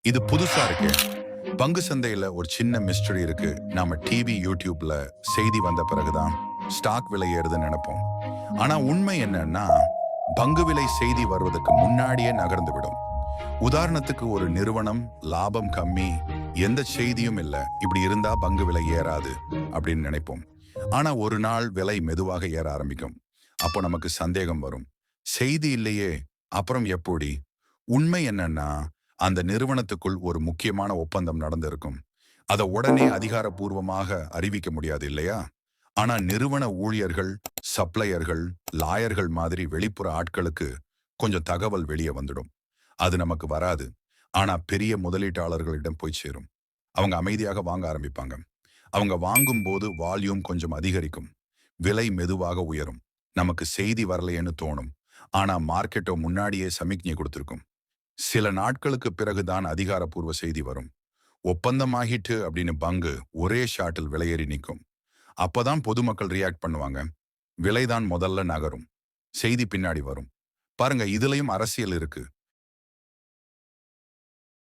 இது புதுசா இருக்கே. பங்கு சந்தையில ஒரு சின்ன மிஸ்டரி இருக்கு. நாம டிவி, யூடியூப்ல செய்தி வந்த பிறகுதான் ஸ்டாக் விலை ஏறுதுன்னு நினைப்போம். ஆனா உண்மை என்னன்னா, பங்கு விலை செய்தி வருவதற்கு முன்னாடியே நகர்ந்து விடும். உதாரணத்துக்கு ஒரு நிறுவனம் லாபம் கம்மி, எந்த செய்தியும் இல்ல. இப்படி இருந்தா பங்கு விலை ஏறாது அப்படின்னு நினைப்போம். ஆனா ஒரு நாள் விலை மெதுவாக ஏற ஆரம்பிக்கும். அப்போ நமக்கு சந்தேகம் வரும். செய்தி இல்லையே, அப்புறம் எப்படி? உண்மை என்னன்னா, அந்த நிறுவனத்துக்குள் ஒரு முக்கியமான ஒப்பந்தம் நடந்திருக்கும். அத உடனே அதிகாரப்பூர்வமாக அறிவிக்க முடியாது இல்லையா? ஆனா நிறுவன ஊழியர்கள், சப்ளையர்கள், லாயர்கள் மாதிரி வெளிப்புற ஆட்களுக்கு கொஞ்சம் தகவல் வெளியே வந்துடும். அது நமக்கு வராது. ஆனா பெரிய முதலீட்டாளர்களிடம் போய் சேரும். அவங்க அமைதியாக வாங்க ஆரம்பிப்பாங்க. அவங்க வாங்கும்போது வால்யூம் கொஞ்சம் அதிகரிக்கும். விலை மெதுவாக உயரும். நமக்கு செய்தி வரலையேன்னு தோணும். ஆனா மார்க்கெட்டோ முன்னாடியே சமிக்ஞை கொடுத்திருக்கும். சில நாட்களுக்கு பிறகுதான் அதிகாரப்பூர்வ செய்தி வரும். ஒப்பந்தமாகிட்டு அப்படின்னு பங்கு ஒரே ஷாட்டில் விலையேறி நிற்கும். அப்பதான் பொதுமக்கள் ரியாக்ட் பண்ணுவாங்க. விலைதான் முதல்ல நகரும். செய்தி பின்னாடி வரும். பாருங்க, இதுலயும் அரசியல் இருக்கு.